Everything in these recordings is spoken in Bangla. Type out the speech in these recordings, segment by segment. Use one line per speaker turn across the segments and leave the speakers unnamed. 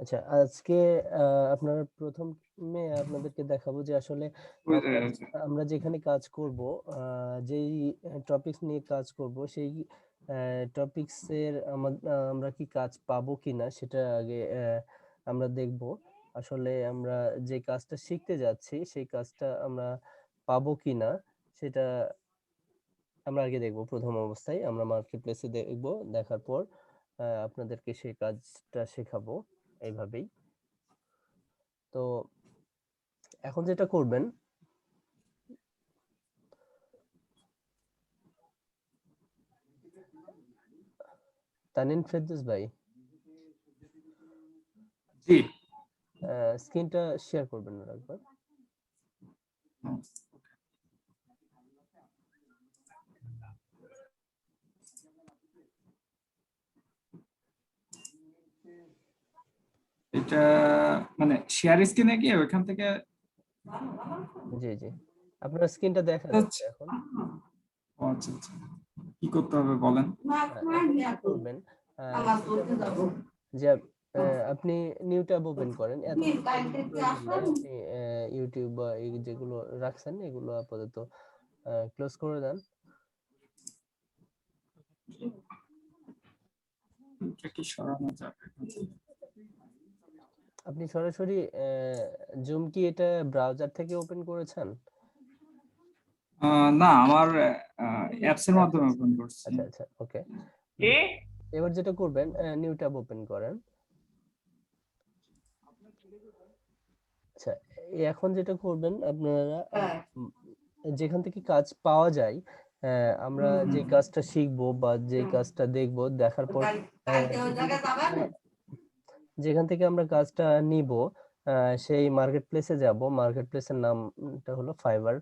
আচ্ছা, আজকে আপনার প্রথমে আপনাদেরকে দেখাবো যে আসলে আমরা আমরা যেখানে কাজ করব, যেই টপিকস নিয়ে কাজ করব সেই টপিকস এর আমরা কি কাজ পাবো কিনা সেটা আগে আমরা দেখব। আসলে আমরা যে কাজটা শিখতে যাচ্ছি সেই কাজটা আমরা পাবো কিনা সেটা আমরা আগে দেখব। প্রথম অবস্থায় আমরা মার্কেট প্লেসে দেখব, দেখার পর আপনাদেরকে সেই কাজটা শেখাবো এইভাবেই। তো এখন যেটা করবেন, তানিন ফেরদৌস ভাই,
জি
স্ক্রিনটা শেয়ার করবেন না একবার।
এটা মানে শেয়ার স্ক্রিনে গিয়ে ওইখান থেকে
জি জি, আপনার স্ক্রিনটা দেখা যাচ্ছে এখন।
আচ্ছা আচ্ছা, কি করতে হবে বলেন।
এখন যেটা করবেন সেটা হলো যে আপনি নিউ ট্যাব ওপেন করেন। এতক্ষণ প্রয়োজন নাই, আপনি ইউটিউব বা এই যেগুলো রাখছেন এগুলো আপাতত ক্লোজ করে দেন।
এটা কি সরানো যাবে?
আপনি সরাসরি জুম কি এটা ব্রাউজার থেকে ওপেন করেছেন?
না, আমার অ্যাপস এর মাধ্যমে ওপেন করছি।
আচ্ছা আচ্ছা, ওকে। এবার যেটা করবেন, নিউ ট্যাব ওপেন করেন। আচ্ছা, এখন যেটা করবেন আপনারা যেখান থেকে কাজ পাওয়া যায়, আমরা যে কাজটা শিখবো বা যে কাজটা দেখব, দেখার পর যেখান থেকে আমরা কাজটা নিব সেই মার্কেট প্লেসে যাব। মার্কেট প্লেসের নামটা হলো ফাইবার।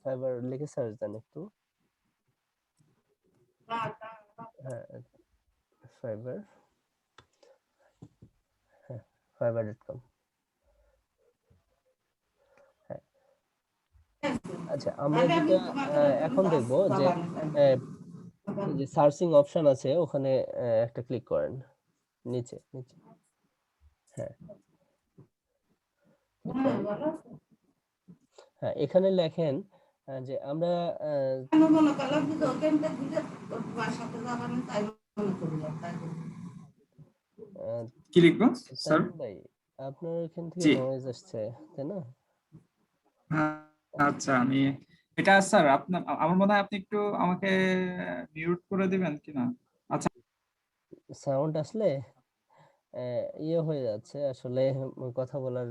ফাইবার লিখে সার্চ দেন একটু। হ্যাঁ, ফাইবার, হ্যাঁ, fiverr.com। হ্যাঁ, আচ্ছা, আমরা যেটা এখন দেখব যে যে সার্চিং অপশন আছে ওখানে একটা ক্লিক করেন, নিচে নিচে। হ্যাঁ, ক্লিক করেন। হ্যাঁ, এখানে লেখেন যে আমরা
কি লিখবো স্যার?
তানিম ভাই, আপনার এখান থেকে
জি
নয়েজ আসছে, তাই না?
আচ্ছা, আমি এটা স্যার আপনার আমার মনে হয় আপনি একটু আমাকে মিউট করে দিবেন কিনা। আচ্ছা
সাউন্ড আসলে ইয়ে হয়ে যাচ্ছে আসলে, কথা বলার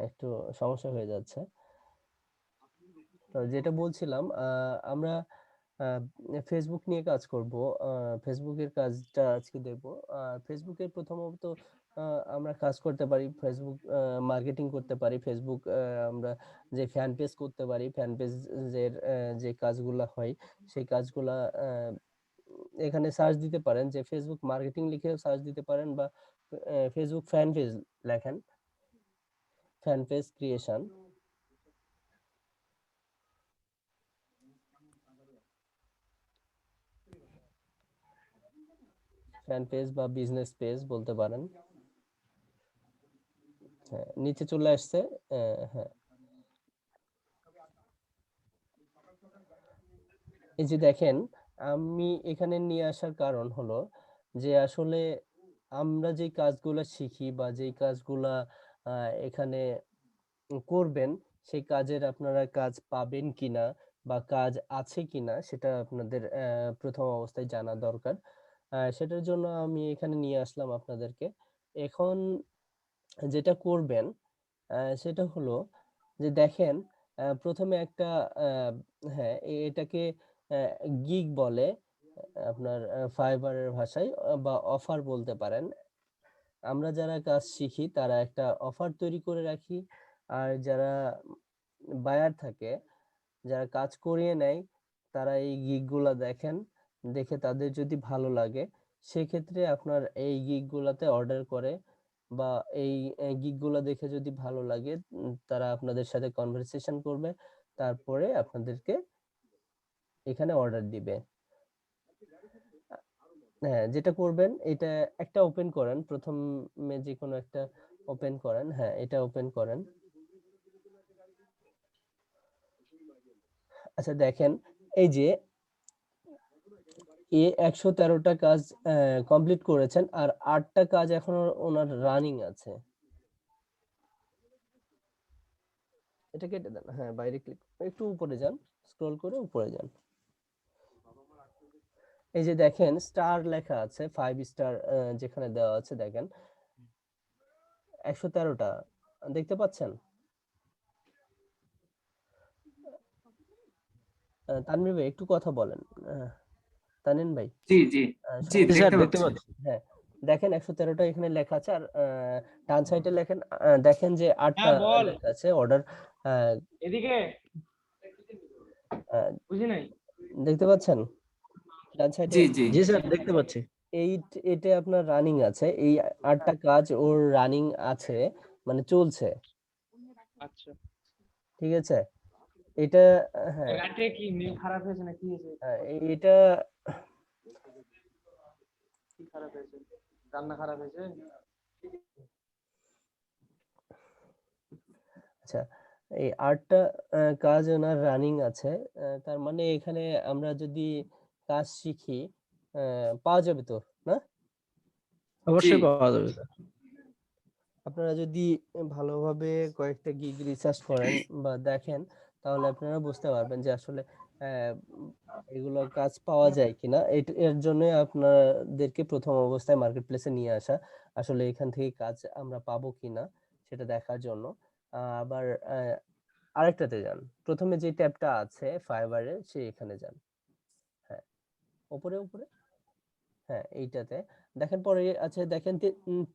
একটু সমস্যা হয়ে যাচ্ছে। তো যেটা বলছিলাম, আমরা ফেসবুক নিয়ে কাজ করব। ফেসবুকের কাজটা আজকে দেখব। ফেসবুকের প্রথমত আমরা কাজ করতে পারি, ফেসবুক মার্কেটিং করতে পারি। ফেসবুক আমরা যে ফ্যান পেজ করতে পারি, ফ্যান পেজের যে কাজগুলা হয় সেই কাজগুলা এখানে সার্চ দিতে পারেন, যে ফেসবুক মার্কেটিং লিখে সার্চ দিতে পারেন, বা ফেসবুক ফ্যান পেজ লেখেন, fan page creation. Fan page বা বিজনেস পেজ বলতে পারেন। হ্যাঁ, নিচে চলে আসছে। হ্যাঁ, এই যে দেখেন, আমি এখানে নিয়ে আসার কারণ হলো যে আসলে আমরা যে কাজগুলা শিখি বা যেই কাজগুলা এখানে করবেন, সেই কাজের আপনারা কাজ পাবেন কিনা বা কাজ আছে কিনা সেটা আপনাদের প্রথম অবস্থায় জানা দরকার। সেটার জন্য আমি এখানে নিয়ে আসলাম আপনাদেরকে। এখন যেটা করবেন সেটা হলো যে দেখেন, প্রথমে একটা আহ, হ্যাঁ, এটাকে গিগ বলে আপনার ফাইবারের ভাষায়, বা অফার বলতে পারেন। আমরা যারা কাজ শিখি তারা একটা অফার তৈরি করে রাখি, আর যারা বায়ার থাকে, যারা কাজ করিয়ে নেয়, তারা এই গিগগুলা দেখেন, দেখে তাদের যদি ভালো লাগে সেক্ষেত্রে আপনার এই গিগগুলাতে অর্ডার করে, বা এই গিগগুলা দেখে যদি ভালো লাগে তারা আপনাদের সাথে কনভারসেশন করবে, তারপরে আপনাদেরকে এখানে অর্ডার দিবে। হ্যাঁ, যেটা করবেন এটা একটা ওপেন করেন, প্রথমে যে কোনো একটা ওপেন করেন। হ্যাঁ, এটা ওপেন করেন। আচ্ছা দেখেন, এই যে 113টা কাজ কমপ্লিট করেছেন আর 8টা কাজ এখনো ওনার রানিং আছে। এটা কেটে দেন। হ্যাঁ, বাইরে ক্লিক একটু উপরে যান, স্ক্রল করে উপরে যান। এই যে দেখেন স্টার লেখা আছে, 5 স্টার যেখানে দেওয়া আছে দেখেন 113টা দেখতে পাচ্ছেন? তানভীর ভাই একটু কথা বলেন। তানিন ভাই,
জি জি জি,
সমস্যা
দেখতে
দেখতে
পাচ্ছি।
পাচ্ছি। হ্যাঁ, দেখেন 113টা এখানে লেখা আছে আর ডান সাইডে লেখেন দেখেন যে 8টা
হ্যাঁ বল
লেখা আছে অর্ডার।
এদিকে বুঝি নাই।
দেখতে পাচ্ছেন ডান সাইডে?
জি জি
জি স্যার দেখতে পাচ্ছি।
এটা আপনার রানিং আছে, এই 8টা কাজ ওর রানিং আছে, মানে চলছে।
আচ্ছা,
ঠিক আছে, এটা হ্যাঁ,
রাতে কি মেল খারাপ হয়েছে না কি হয়েছে?
এটা
কি খারাপ হয়েছে? রান্না খারাপ হয়েছে?
আচ্ছা, এই 8টা কাজ ওনার রানিং আছে। তার মানে এখানে আমরা যদি কাজ শিখি পাওয়া যাবে তো, না?
জি
অবশ্যই পাওয়া যাবে স্যার।
আপনারা যদি ভালোভাবে কয়েকটা গিগ রিসার্চ করেন বা দেখেন, তাহলে আপনারা বুঝতে পারবেন যে আসলে এগুলো কাজ পাওয়া যায় কিনা। এর জন্য আপনাদেরকে প্রথম অবস্থায় মার্কেট প্লেসে নিয়ে আসা, আসলে এখান থেকে কাজ আমরা পাবো কিনা সেটা দেখার জন্য। আবার আরেকটাতে যান, প্রথমে যে ট্যাবটা আছে ফাইবারে সে এখানে যান। হ্যাঁ, উপরে উপরে, হ্যাঁ এইটাতে দেখেন। পরে আছে দেখেন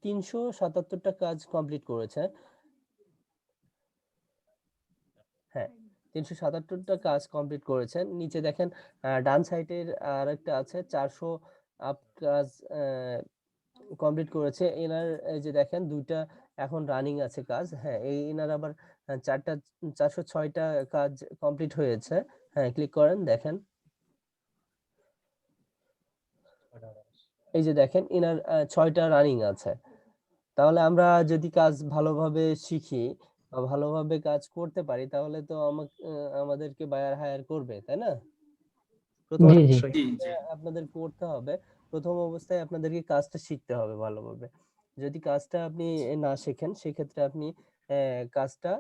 377টা কাজ কমপ্লিট করেছে। হ্যাঁ, 377টা কাজ কমপ্লিট করেছেন। নিচে দেখেন ডান সাইডের আরেকটা আছে 400 আপ কাজ কমপ্লিট করেছে। এনার এই যে দেখেন 2টা এখন রানিং আছে কাজ। হ্যাঁ, এনার আবার 406টা কাজ কমপ্লিট হয়েছে। হ্যাঁ, ক্লিক করেন দেখেন। এই যে দেখেন এনার 6টা রানিং আছে। তাহলে আমরা যদি কাজ ভালোভাবে শিখি বা ভালোভাবে কাজ করতে পারি, তাহলে তো আমাদেরকে বায়ার হায়ার করবে, তাই না? প্রথম
জি জি
জি
অবস্থায়
জি
আপনাদের করতে হবে, প্রথম অবস্থায় আপনাদেরকে কাজটা শিখতে হবে ভালোভাবে। যদি কাজটা আপনি না শেখেন, সেক্ষেত্রে আপনি কাজটা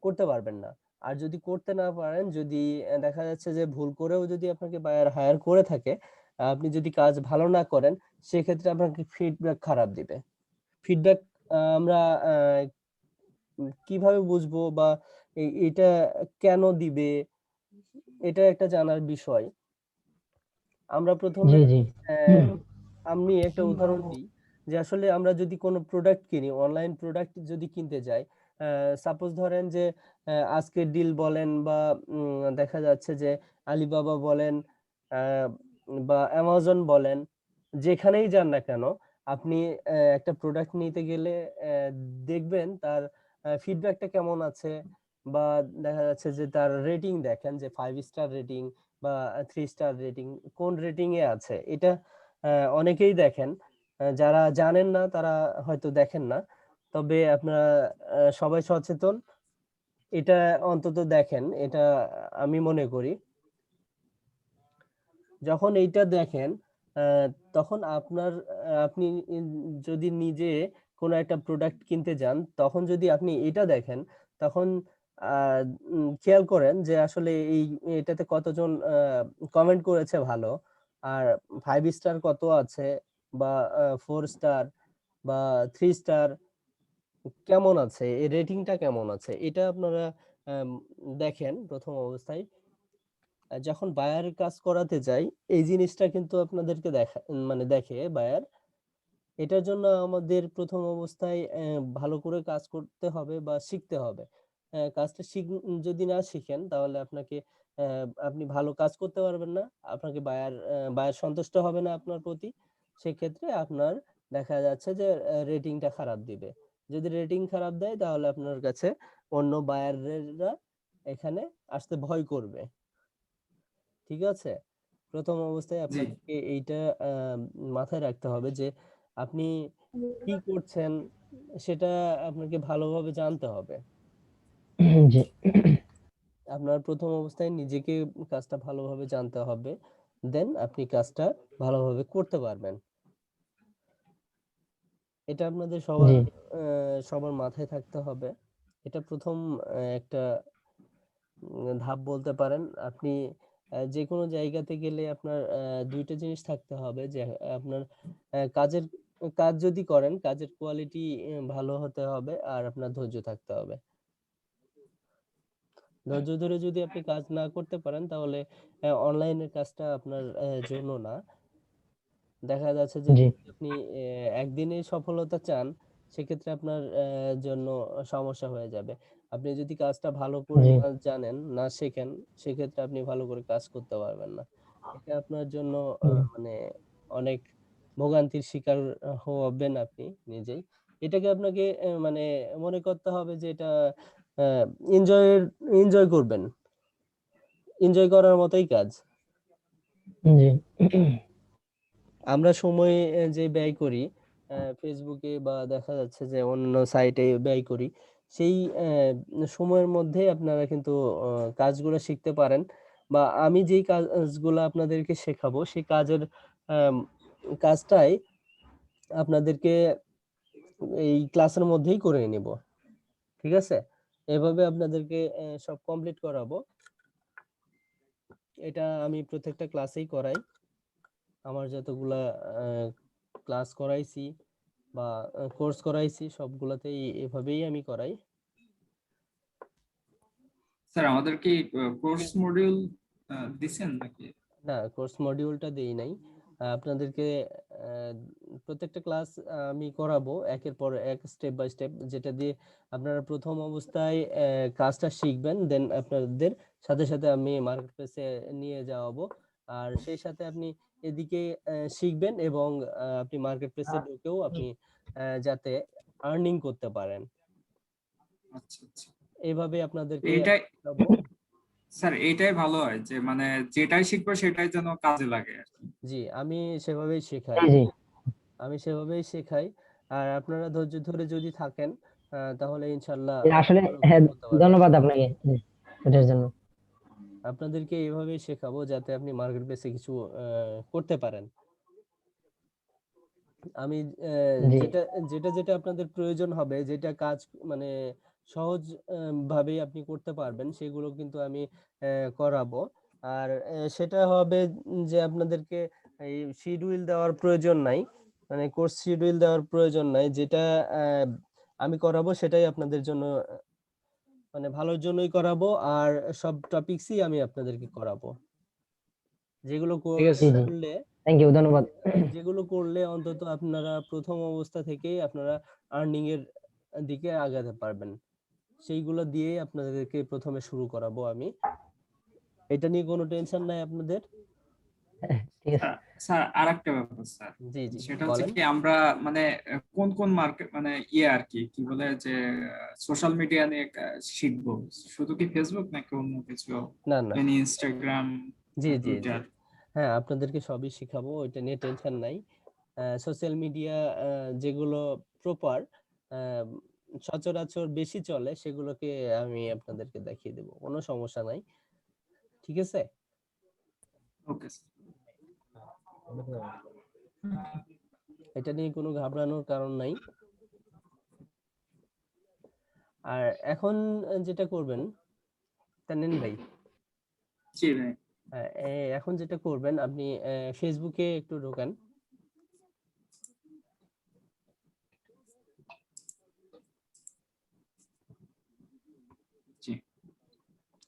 করতে পারবেন না। আর যদি করতে না পারেন, যদি দেখা যাচ্ছে যে ভুল করেও যদি আপনাকে বায়ার হায়ার করে থাকে, আপনি যদি কাজ ভালো না করেন, সেক্ষেত্রে আপনাকে ফিডব্যাক খারাপ দিবে। ফিডব্যাক আমরা কিভাবে বুঝবো বা এটা কেন দিবে, এটা একটা জানার বিষয়। আমরা প্রথমে
জি জি
আমি একটা উদাহরণ দিই যে আসলে আমরা যদি কোনো প্রোডাক্ট কিনি, অনলাইন প্রোডাক্ট যদি কিনতে যাই, সাপোজ ধরেন যে আজকের ডিল বলেন বা দেখা যাচ্ছে যে আলিবাবা বলেন বা অ্যামাজন বলেন, যেখানেই যান না কেন আপনি একটা প্রোডাক্ট নিতে গেলে দেখবেন তার ফিডব্যাকটা কেমন আছে, বা দেখা যাচ্ছে যে তার রেটিং দেখেন যে 5 স্টার রেটিং বা 3 স্টার রেটিং কোন রেটিং এ আছে। এটা অনেকেই দেখেন, যারা জানেন না তারা হয়তো দেখেন না। তবে আপনারা সবাই সচেতন, এটা অন্তত দেখেন, এটা আমি মনে করি। যখন এইটা দেখেন আহ, তখন আপনি যদি নিজে কোনো একটা প্রোডাক্ট কিনতে যান, তখন যদি আপনি এটা দেখেন, তখন খেয়াল করেন যে আসলে এটাতে কতজন কমেন্ট করেছে ভালো, আর 5 স্টার কত আছে, বা 4 স্টার বা 3 স্টার কেমন আছে, এই রেটিংটা কেমন আছে, এটা আপনারা আম, দেখেন প্রথম অবস্থায়। যখন বায়ার কাজ করাতে যাই, এই জিনিসটা কিন্তু আপনাদেরকে মানে দেখে বায়ার। এটার জন্য আমাদের প্রথম অবস্থায় ভালো করে কাজ করতে হবে বা শিখতে হবে। কাজটা যদি না শিখেন, তাহলে আপনি ভালো কাজ করতে পারবেন না। আপনাকে বায়ার সন্তুষ্ট হবে না আপনার প্রতি। সেক্ষেত্রে আপনার দেখা যাচ্ছে যে রেটিংটা খারাপ দিবে। যদি রেটিং খারাপ দেয়, তাহলে আপনার কাছে অন্য বায়াররা এখানে আসতে ভয় করবে। ঠিক আছে? প্রথম অবস্থায়
জি
আপনাকে এইটা মাথায় রাখতে হবে যে আপনি কি করছেন সেটা আপনাকে ভালোভাবে জানতে হবে।
জি
আপনার প্রথম অবস্থায় নিজেকে কাজটা ভালোভাবে জানতে হবে, দেন আপনি কাজটা ভালোভাবে করতে পারবেন। এটা আপনাদের সবার
জি
সবার মাথায় থাকতে হবে। এটা প্রথম একটা ধাপ বলতে পারেন। আপনি যেকোনো জায়গাতে গেলে আপনার দুইটা জিনিস থাকতে হবে যে আপনার কাজের কাজ যদি করেন কাজের কোয়ালিটি ভালো হতে হবে আর আপনার ধৈর্য থাকতে হবে। ধৈর্য ধরে যদি আপনি কাজ না করতে পারেন তাহলে অনলাইনের কাজটা আপনার জন্য না। দেখা যাচ্ছে যে
জি
যদি আপনি একদিনে সফলতা চান সেক্ষেত্রে আপনার জন্য সমস্যা হয়ে যাবে। আপনি যদি কাজটা ভালো করে
জি
না জানেন, না শেখেন, সেক্ষেত্রে আপনি ভালো করে কাজ করতে পারবেন না। এটা আপনার জন্য
হুম,
মানে অনেক ভোগান্তির শিকার হবেন আপনি নিজেই। এটাকে আপনাকে মানে মনে করতে হবে যে এটা আ এনজয়ের এনজয় করবেন। এনজয় করার মতোই কাজ।
জি
আমরা সময় যে ব্যয় করি ফেসবুকে বা দেখা যাচ্ছে যে অন্য সাইটে ব্যয় করি সেই সময়ের মধ্যে আপনারা কিন্তু কাজগুলো শিখতে পারেন বা আমি যেই কাজগুলো আপনাদেরকে শেখাবো সেই কাজের আম, কাজটাই আপনাদেরকে এই ক্লাসের মধ্যেই করে নিব। ঠিক আছে, এভাবে আপনাদেরকে সব কমপ্লিট করাবো। এটা আমি প্রত্যেকটা ক্লাসেই করাই। আমার যতগুলা ক্লাস করাইছি বা কোর্স করাইছি সবগুলাতেই এভাবেই আমি করাই।
স্যার আমাদের কি কোর্স মডিউল দিছেন নাকি?
না, কোর্স মডিউলটা দেই নাই। আপনাদেরকে আহ, প্রত্যেকটা ক্লাস আমি করাবো একের পর এক স্টেপ বাই স্টেপ, যেটা দিয়ে আপনারা প্রথম অবস্থায় কাজটা শিখবেন, দেন আপনাদের সাথে সাথে আমি মার্কেট প্লেসে নিয়ে যাওয়াবো। আর সেই সাথে আপনি এদিকে শিখবেন এবং আপনি মার্কেট প্লেসে ঢুকেও আপনি যাতে আর্নিং করতে পারেন,
আচ্ছা আচ্ছা,
এইভাবে আপনাদেরকে
এইটাই
শেখাবো।
স্যার এইটাই ভালো হয় যে মানে যেটাই শিখবো সেটাই যেন কাজে লাগে আর কি।
জি, আমি সেভাবেই শেখাই।
জি জি
আমি সেভাবেই শেখাই। আর আপনারা ধৈর্য ধরে যদি থাকেন তাহলে ইনশাল্লাহ
জি, আসলে
ভালো
হ্যাঁ,
কিছু করতে পারবেন।
ধন্যবাদ আপনাকে জি, এটার জন্য।
আপনাদেরকে এইভাবেই শেখাবো যাতে আপনি মার্কেট প্লেসে কিছু করতে পারেন। আমি
জি
যেটা যেটা যেটা আপনাদের প্রয়োজন হবে, যেটা কাজ মানে সহজ ভাবেই আপনি করতে পারবেন সেগুলো কিন্তু আমি করাবো। আর সেটা হবে যে আপনাদেরকে এই শিডিউল দেওয়ার প্রয়োজন নাই, মানে কোর্স শিডিউল দেওয়ার প্রয়োজন নাই। যেটা আহ, আমি করাবো সেটাই আপনাদের জন্য মানে ভালোর জন্যই করাবো। আর সব টপিকসই আমি আপনাদেরকে করাবো, যেগুলো
ঠিক আছে
জি জি
স্যার।
করলে
থ্যাংক ইউ ধন্যবাদ।
যেগুলো করলে অন্তত আপনারা প্রথম অবস্থা থেকেই আপনারা আর্নিং এর দিকে আগাতে পারবেন। সেইগুলো দিয়েই আপনাদেরকে প্রথমে শুরু করাবো আমি। এটা নিয়ে কোনো টেনশন নাই আপনাদের।
ঠিক আছে
স্যার স্যার আরেকটা ব্যাপার স্যার,
জি জি,
সেটা হচ্ছে
বলেন।
কি আমরা মানে কোন কোন মার্কেট মানে আর কি কি বলে যে সোশ্যাল মিডিয়া নিয়ে শিখবো, শুধু কি ফেসবুক নাকি অন্য কিছু,
না না,
ইনস্টাগ্রাম,
জি জি জি,
টুইটার?
হ্যাঁ আপনাদেরকে সবই শিখাবো, ওইটা নিয়ে টেনশন নাই। সোশ্যাল মিডিয়া যেগুলো প্রপার সচরাচর বেশি চলে সেগুলোকে আমি আপনাদেরকে দেখিয়ে দেবো, কোনো সমস্যা নাই। ঠিক আছে,
ওকে
এটা নিয়ে কোনো ঘাবড়ানোর কারণ নাই। আর এখন যেটা করবেন, তানিন ভাই,
জি ভাই।
এখন যেটা করবেন আপনি ফেসবুকে একটু ঢোকেন।
জি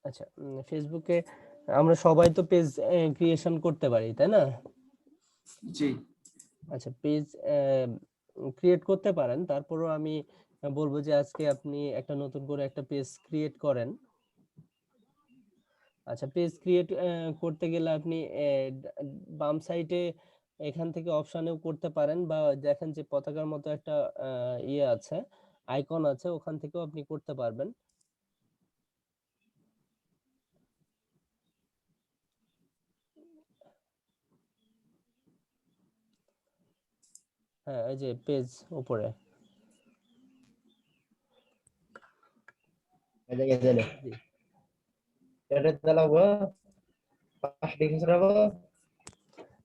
আচ্ছা, ফেসবুকে আমরা সবাই তো পেজ ক্রিয়েশন করতে পারি, তাই না?
জি
আচ্ছা, পেজ ক্রিয়েট করতে পারেন, তারপরও আমি বলবো যে আজকে আপনি একটা নতুন করে একটা পেজ ক্রিয়েট করেন। আচ্ছা, পেজ ক্রিয়েট করতে গেলে আপনি বাম সাইডে এখান থেকে অপশনেও করতে পারেন বা দেখেন যে পতাকার মতো একটা ইয়ে আছে, আইকন আছে, ওখান থেকেও আপনি করতে পারবেন। হ্যাঁ এই যে পেজ উপরে জি।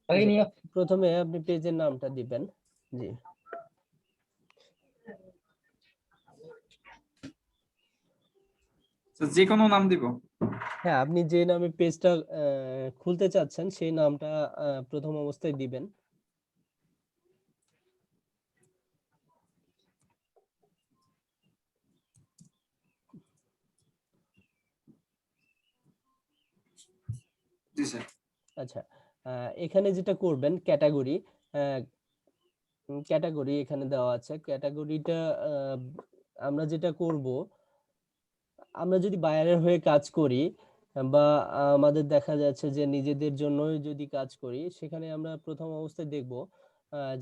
এই যে প্রথমে আপনি পেজের নামটা দিবেন। জি
তো যে কোনো নাম দিব?
হ্যাঁ, আপনি যে নামে পেজটা খুলতে চাচ্ছেন সেই নামটা প্রথম অবস্থায় দিবেন।
জি স্যার।
আচ্ছা, এখানে যেটা করবেন ক্যাটাগরি, ক্যাটাগরি এখানে দেওয়া আছে। ক্যাটাগরিটা আমরা যেটা করব, আমরা যদি বায়ারের হয়ে কাজ করি বা আমাদের দেখা যাচ্ছে যে নিজেদের জন্য যদি কাজ করি, সেখানে আমরা প্রথম অবস্থায় দেখব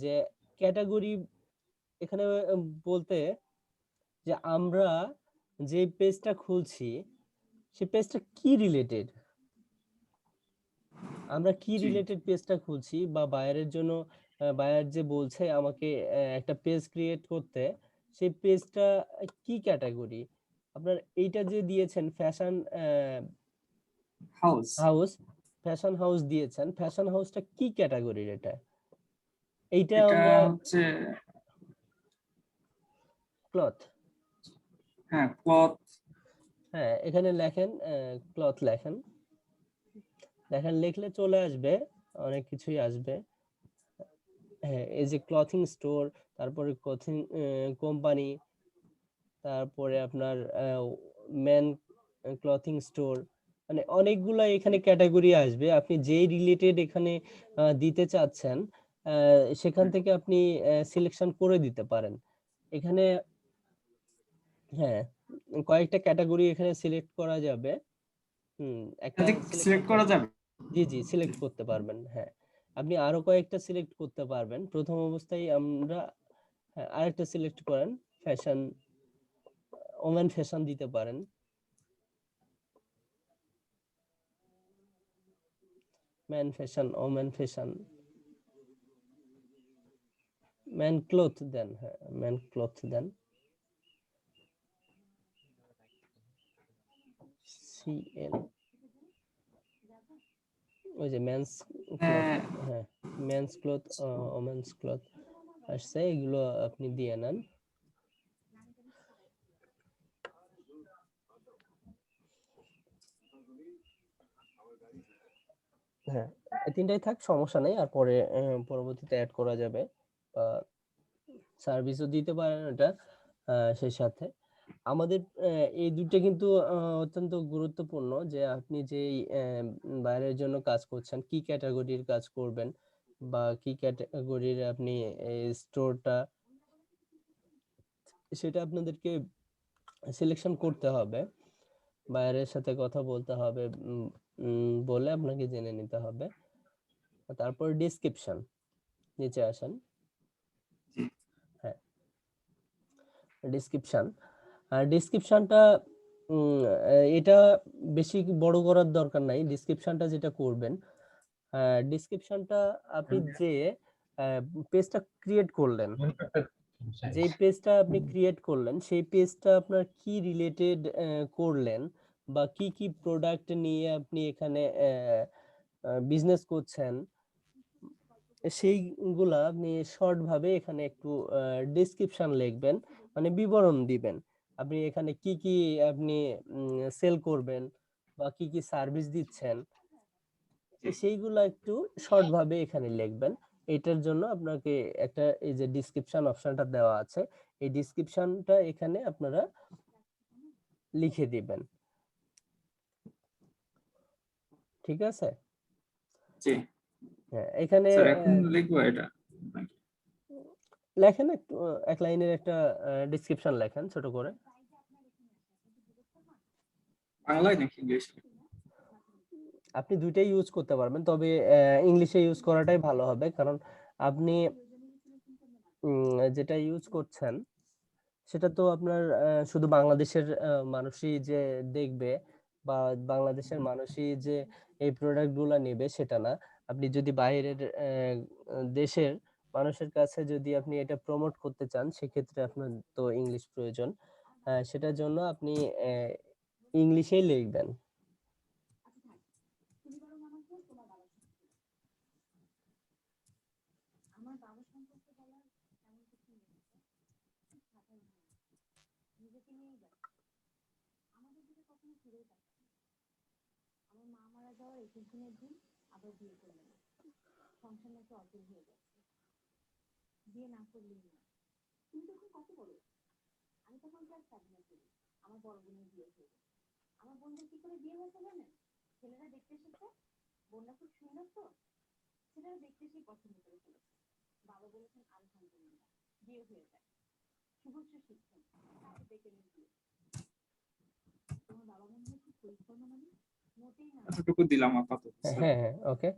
যে ক্যাটাগরি এখানে বলতে যে আমরা যে পেজটা খুলছি সেই পেজটা কি রিলেটেড, আমরা কি
জি।
রিলেটেড পেজটা খুলছি বা বায়ারের জন্য বায়ার যে বলছে আমাকে একটা পেজ ক্রিয়েট করতে, সেই পেজটা কি ক্যাটাগরি। আপনার এইটা যে দিয়েছেন fashion
house.
House, fashion house দিয়েছেন, ফ্যাশন হাউসটা কি ক্যাটাগরির এটা, এইটা
এটা
আমরা
হচ্ছে
ক্লথ,
হ্যাঁ ক্লথ।
হ্যাঁ এখানে লেখেন ক্লথ লেখেন, লিখলে চলে আসবে, অনেক কিছুই আসবে। হ্যাঁ এই যে ক্লথিং স্টোর, তারপরে ক্লথিং কোম্পানি, তারপরে আপনার মেন ক্লথিং স্টোর, মানে অনেকগুলা এখানে ক্যাটাগরি আসবে। আপনি যেই রিলেটেড এখানে দিতে চাচ্ছেন সেখান থেকে আপনি সিলেকশন করে দিতে পারেন এখানে। হ্যাঁ কয়েকটা ক্যাটাগরি এখানে সিলেক্ট করা যাবে। একটা সিলেক্ট
সিলেক্ট
করতে,
করা যাবে।
জি জি সিলেক্ট করতে পারবেন। হ্যাঁ আপনি আরো কয়েকটা সিলেক্ট করতে পারবেন। প্রথম অবস্থায় আমরা হ্যাঁ, আরেকটা সিলেক্ট করেন, ফ্যাশন, ওমেন ফ্যাশন দিতে পারেন। Man fashion, women fashion, man cloth দেন, হ্যাঁ ম্যান ক্লথ দেন, সিএল, ওই যে মেন্স ক্লথ, হ্যাঁ মেন্স ক্লথ, ওমেন্স ক্লথ আসছে, এগুলো আপনি দিয়ে নেন। হ্যাঁ এই তিনটাই থাক, সমস্যা নেই, আর পরে পরবর্তীতে অ্যাড করা যাবে বা সার্ভিসও দিতে পারেন এটা সেই সাথে। আমাদের এই দুইটা কিন্তু অত্যন্ত গুরুত্বপূর্ণ যে আপনি যেই বাইরের জন্য কাজ করছেন কি ক্যাটাগরির কাজ করবেন বা কি ক্যাটাগরির আপনি স্টোরটা, সেটা আপনাদেরকে সিলেকশন করতে হবে, বাইরের সাথে কথা বলতে হবে, বলে আপনাকে জেনে নিতে হবে। তারপর ডেসক্রিপশন, নিচে আসেন। হ্যাঁ ডেসক্রিপশন, আর ডেসক্রিপশনটা এটা বেশি বড় করার দরকার নাই। ডেসক্রিপশনটা যেটা করবেন, ডেসক্রিপশনটা আপনি যে পেজটা ক্রিয়েট করলেন, যেই পেজটা আপনি ক্রিয়েট করলেন সেই পেজটা আপনার কি রিলেটেড করলেন বা কি কি প্রোডাক্ট নিয়ে আপনি এখানে বিজনেস করছেন, সেইগুলা আপনি শর্ট ভাবে এখানে একটু ডেসক্রিপশন লিখবেন, মানে বিবরণ দিবেন। আপনি এখানে কি কি আপনি সেল করবেন বা কি কি সার্ভিস দিচ্ছেন, সেইগুলা একটু শর্ট ভাবে এখানে লিখবেন। এটার জন্য আপনাকে একটা এই যে ডেসক্রিপশন অপশনটা দেওয়া আছে, এই ডেসক্রিপশনটা এখানে আপনারা লিখে দিবেন। ঠিক আছে?
জি
হ্যাঁ এখানে
স্যার। এখন লিখবো এটা নাকি?
লেখেন একটু, এক লাইনের একটা ডেসক্রিপশন লেখেন ছোট করে।
বাংলায় নাকি ইংলিশে?
আপনি দুইটাই ইউজ করতে পারবেন, তবে ইংলিশে ইউজ করাটাই ভালো হবে, কারণ আপনি যেটা ইউজ করছেন সেটা তো আপনার শুধু বাংলাদেশের মানুষই যে দেখবে বা বাংলাদেশের মানুষই যে এই প্রোডাক্ট গুলা নেবে সেটা না। আপনি যদি বাইরের দেশের মানুষের কাছে যদি আপনি এটা প্রমোট করতে চান সেক্ষেত্রে আপনার তো ইংলিশ প্রয়োজন। সেটার জন্য আপনি ইংলিশেই লিখবেন।
এতটুকু দিলাম আপাতত স্যার।
হ্যাঁ, হ্যাঁ, ওকে।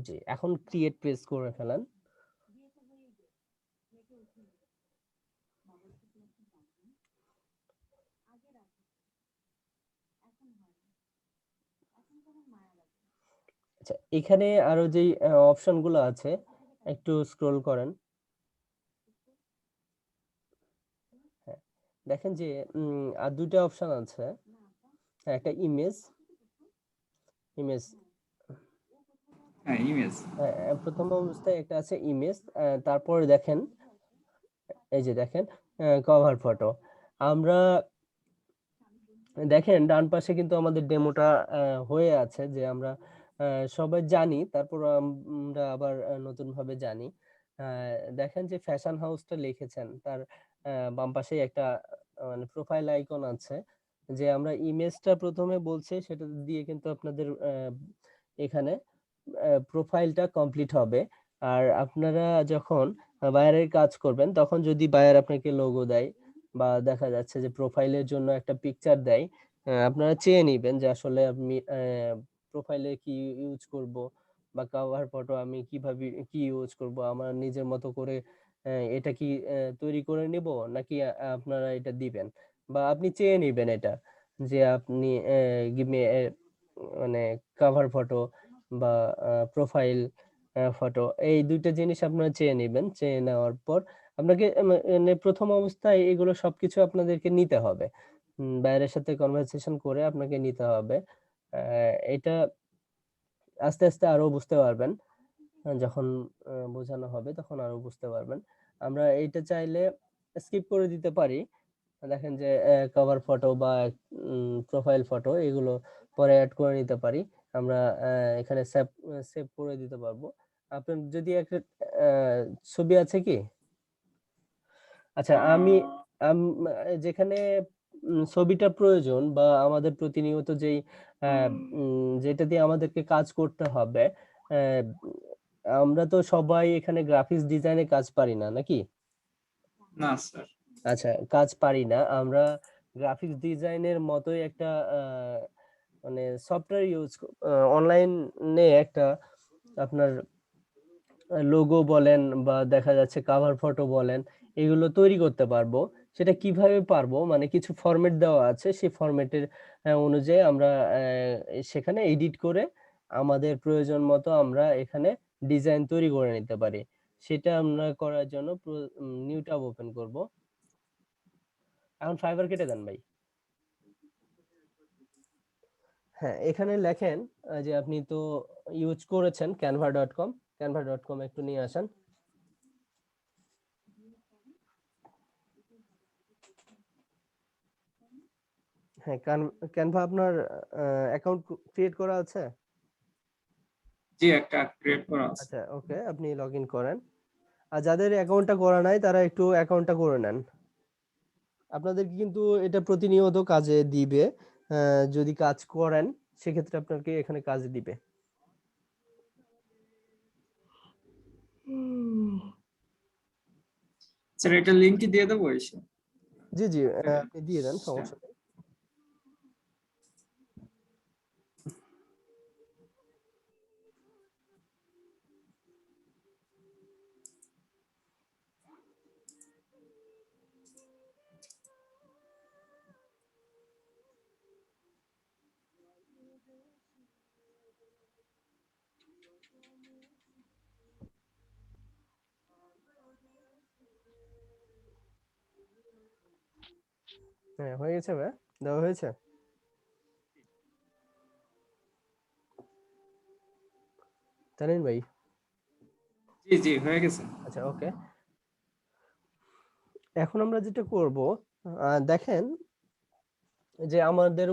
জি, এখন ক্রিয়েট পেজ করে ফেলেন। আচ্ছা, এখানে আরো যেই অপশন গুলো আছে একটু স্ক্রল করেন। হ্যাঁ, দেখেন যে আর দুইটা অপশন আছে। একটা ইমেজ ইমেজ
হ্যাঁ, ইমেজ।
প্রথম অবস্থায় একটা আছে ইমেজ, তারপরে দেখেন এই যে দেখেন কভার ফটো। আমরা দেখেন ডান পাশে কিন্তু আমাদের ডেমোটা হয়ে আছে যে আমরা সবাই জানি, তারপর আমরা আবার নতুন ভাবে জানি। দেখেন যে ফ্যাশন হাউসটা লিখেছেন তার বাম পাশে একটা মানে প্রোফাইল আইকন আছে, যে আমরা ইমেজটা প্রথমে বলছে সেটা দিয়ে কিন্তু আপনাদের এখানে প্রোফাইলটা কমপ্লিট হবে। আর আপনারা যখন বায়ারের কাজ করবেন তখন যদি বায়ার আপনাকে লোগো দেয় বা দেখা যাচ্ছে যে প্রোফাইলের জন্য একটা পিকচার দেয়, আপনারা চেয়ে নিবেন যে আসলে আমি প্রোফাইলে কি ইউজ করব বা কভার ফটো আমি কিভাবে কি ইউজ করব, আমার নিজের মতো করে এটা কি তৈরি করে নিব নাকি আপনারা এটা দিবেন, বা আপনি চেয়ে নিবেন এটা যে আপনি গিভ মি মানে কভার ফটো বা প্রোফাইল ফটো, এই দুইটা জিনিস আপনারা চেয়ে নিবেন। চেয়ে নেওয়ার পর আপনাকে মানে প্রথম অবস্থায় এগুলো সবকিছু আপনাদেরকে নিতে হবে, বাইরের সাথে কনভারসেশন করে আপনাকে নিতে হবে। এটা আস্তে আস্তে আরো বুঝতে পারবেন, যখন বোঝানো হবে তখন আরো বুঝতে পারবেন। আমরা এইটা চাইলে স্কিপ করে দিতে পারি। দেখেন যে কভার ফটো বা প্রোফাইল ফটো এগুলো পরে অ্যাড করে নিতে পারি। আমরা এখানে সেভ সেভ করে দিতে পারবো। আপনার যদি একটা ছবি আছে কি? আচ্ছা, আমি যেখানে ছবিটা প্রয়োজন বা আমাদের প্রতিনিয়ত যেই যেটা দিয়ে আমাদেরকে কাজ করতে হবে, আহ, আমরা তো সবাই এখানে গ্রাফিক্স ডিজাইনে কাজ পারি না নাকি?
না স্যার।
আচ্ছা, কাজ পারি না আমরা। গ্রাফিক্স ডিজাইনের মতোই একটা মানে সফটওয়্যার ইউজ অনলাইনে একটা আপনার লোগো বলেন বা দেখা যাচ্ছে কভার ফটো বলেন, এগুলো তৈরি করতে পারবো। সেটা কিভাবে পারবো, মানে কিছু ফরম্যাট দেওয়া আছে, সেই ফরম্যাটের অনুযায়ী আমরা সেখানে এডিট করে আমাদের প্রয়োজন মতো আমরা এখানে ডিজাইন তৈরি করে নিতে পারি। সেটা আমরা করার জন্য নিউ ট্যাব ওপেন করব। এখন ফাইবার কেটে দেন ভাই। হ্যাঁ, এখানে লেখেন যে আপনি তো ইউজ করেছেন canva.com, canva.com একটু নিয়ে আসেন। হ্যাঁ, ক্যানভা আপনার অ্যাকাউন্ট ক্রিয়েট করা আছে?
জি, একটা ক্রিয়েট করা আছে।
আচ্ছা, ওকে, আপনি লগ ইন করেন। আর যাদের অ্যাকাউন্টটা করা নাই তারা একটু অ্যাকাউন্টটা করে নেন। আপনাদেরকে কিন্তু এটা প্রতিনিয়ত কাজে দিবে। যদি কাজ করেন সেক্ষেত্রে আপনাকে এখানে কাজে দিবে।
স্যার, এটা লিংক কি দিয়ে দেবো এসে?
জি জি, আপনি দিয়ে দেন, সমস্যা নেই। হ্যাঁ, হয়ে গেছে ভাই, দেওয়া হয়েছে। তানিন ভাই,
জি জি হয়ে গেছে।
আচ্ছা ওকে। এখন আমরা যেটা করব, দেখেন যে আমাদের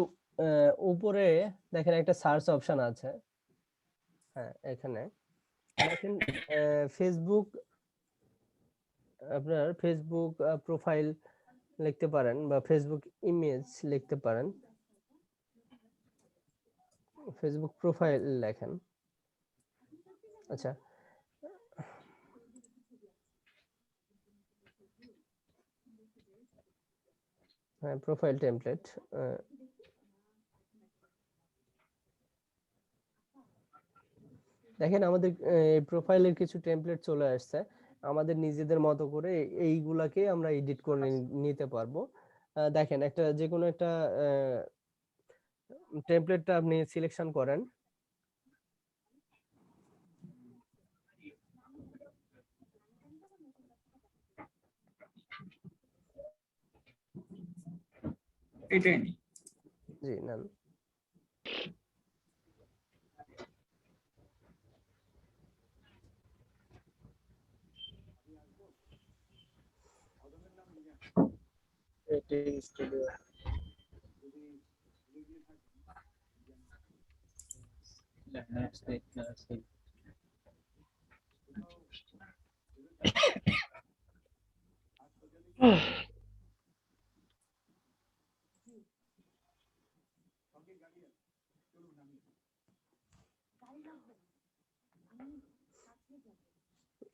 উপরে দেখেন একটা সার্চ অপশন আছে। হ্যাঁ, এখানে দেখেন ফেসবুক, আপনার ফেসবুক প্রোফাইল লিখতে পারেন বা ফেসবুক ইমেজ লিখতে পারেন। ফেসবুক প্রোফাইল লেখেন। আচ্ছা, হ্যাঁ, প্রোফাইল টেমপ্লেট। দেখেন আমাদের প্রোফাইলের কিছু টেমপ্লেট চলে আসছে। আমাদের নিজেদের মতো করে এইগুলাকে আমরা এডিট করে নিতে পারবো। দেখেন একটা যে কোনো একটা টেমপ্লেটটা আপনি সিলেকশন করেন।
এটাই নি।
জি, নেন।
Editing studio.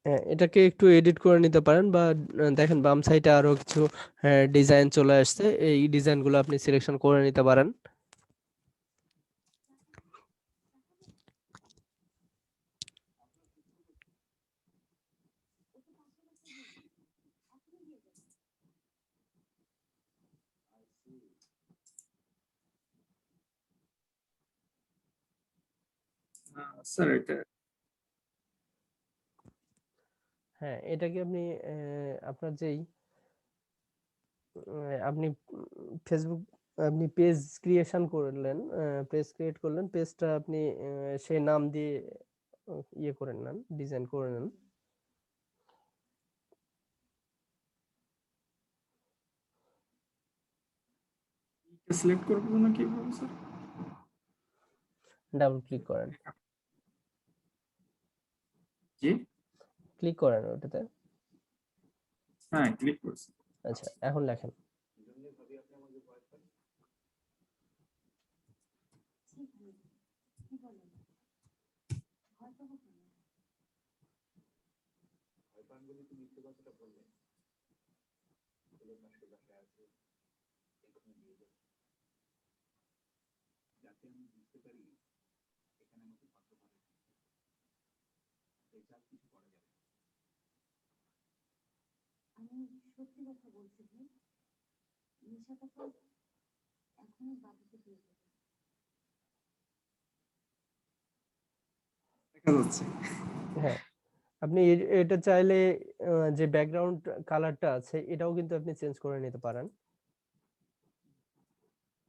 হ্যাঁ, এটাকে একটু এডিট করে নিতে পারেন বা দেখেন বাম সাইডে আরো কিছু ডিজাইন চলে আসছে, এই ডিজাইনগুলো আপনি সিলেকশন করে নিতে পারেন।
স্যার এটা
হ্যাঁ, এটাকে আপনি আপনার যেই আপনি ফেসবুক আপনি পেজ ক্রিয়েশন করলেন, পেজ ক্রিয়েট করলেন, পেজটা আপনি সেই নাম দিয়ে ইয়ে করে নেন, ডিজাইন করে নেন।
সিলেক্ট করবো না কি বলবো স্যার?
ডাবল ক্লিক করেন,
জি
ক্লিক করেন ওটাতে।
হ্যাঁ ক্লিক করছি।
আচ্ছা, এখন লেখেন।
দেখা যাচ্ছে।
হ্যাঁ, আপনি এটা চাইলে যে ব্যাকগ্রাউন্ড কালারটা আছে এটাও কিন্তু আপনি চেঞ্জ করে নিতে পারেন।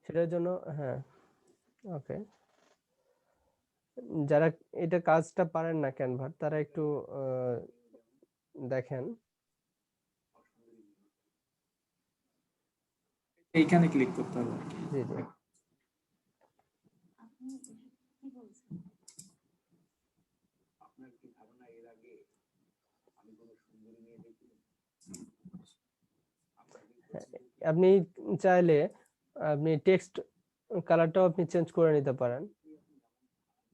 সেটার জন্য হ্যাঁ, ওকে, যারা এটা কাজটা পারেন না ক্যানভার, তারা একটু দেখেন।
এইখানে ক্লিক করতে হবে আর কি।
জি জি, হ্যাঁ, আপনি চাইলে আপনি টেক্সট কালারটাও আপনি চেঞ্জ করে নিতে পারেন।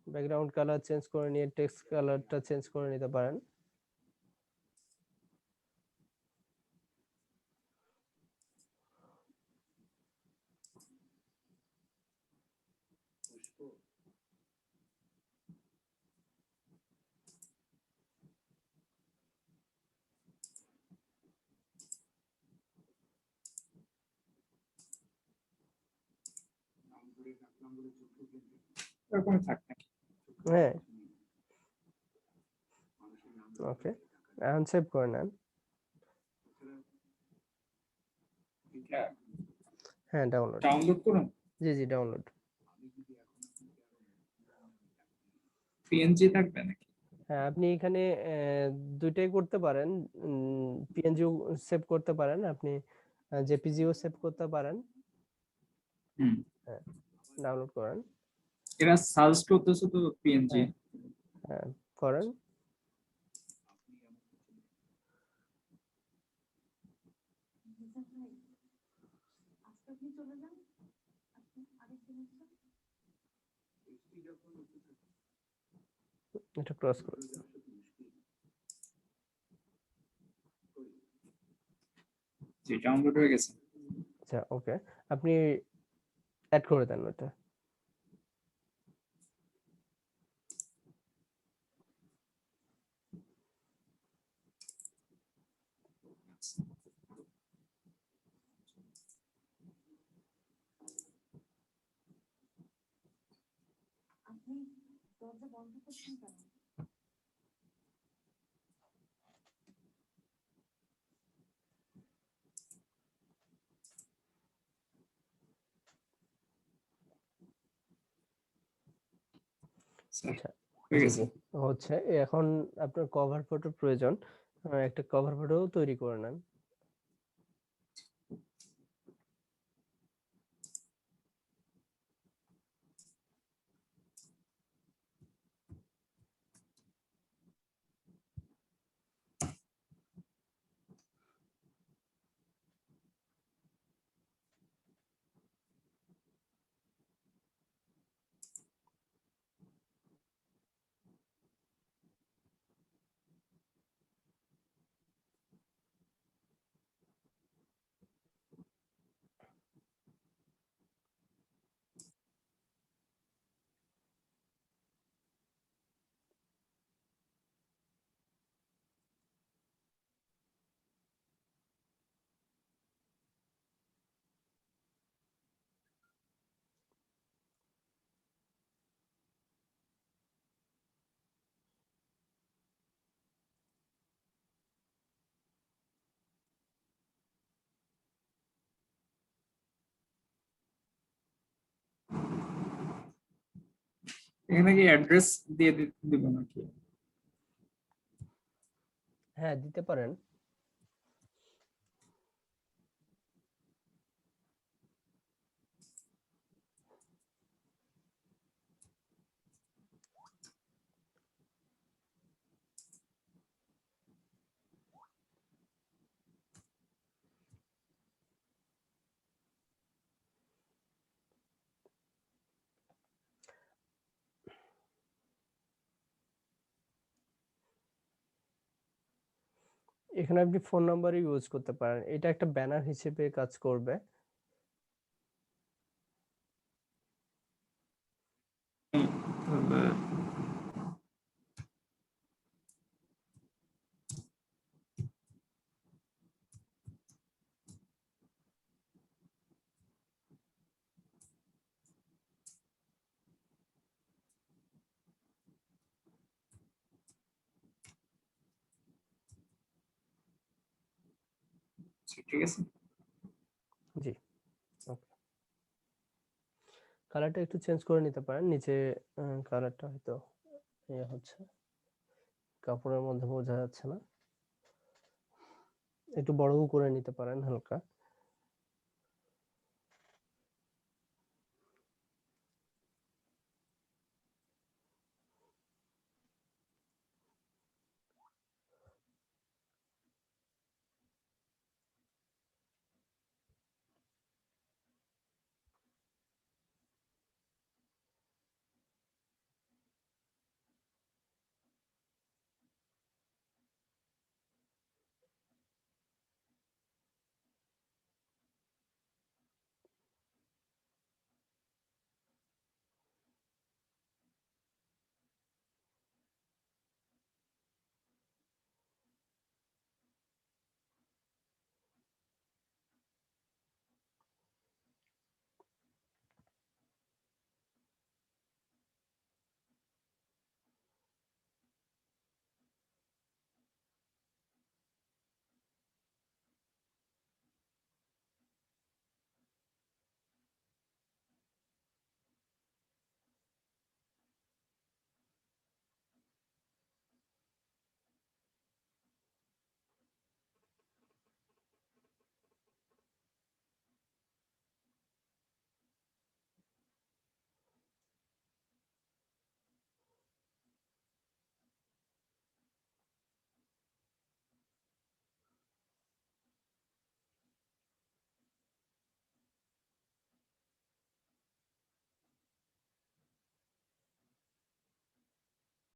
ব্যাকগ্রাউন্ড কালার চেঞ্জ করে নিয়ে টেক্সট কালারটা চেঞ্জ করে নিতে পারেন।
এরকমই থাক নাকি?
হ্যাঁ, ওকে, এখন সেভ করে নেন। হ্যাঁ, ডাউনলোড।
ডাউনলোড করুন।
জি, জি, ডাউনলোড।
পিএনজি থাকবে নাকি?
হ্যাঁ, আপনি এখানে দুইটাই করতে পারেন। পিএনজিও সেভ করতে পারেন, আপনি জেপিজিও সেভ করতে পারেন।
হুম,
হ্যাঁ, ডাউনলোড করেন।
এরা সার্চ করতেছে তো পিএনজি।
হ্যাঁ, হ্যাঁ, করেন। এটা ক্রস করুন।
জি, ডাউনলোড হয়ে গেছে।
আচ্ছা, ওকে, আপনি অ্যাড করে দেন ওটা।
স্যার
আচ্ছা,
হয়ে
জি,
গেছে।
জি, হচ্ছে। এখন আপনার কভার ফটোর প্রয়োজন। একটা কভার ফটো তৈরি করে নেন।
এখানে কি অ্যাড্রেস দিয়ে দিব নাকি?
হ্যাঁ, দিতে পারেন। এখানে আপনি ফোন নাম্বার ইউজ করতে পারেন, এটা একটা ব্যানার হিসেবে কাজ করবে।
তাহলে ঠিক আছে।
জি, ওকে। কালারটা একটু চেঞ্জ করে নিতে পারেন, নিচে কালারটা হয়তো ইয়ে হচ্ছে, কাপড়ের মধ্যে বোঝা যাচ্ছে না। একটু বড়ও করে নিতে পারেন হালকা।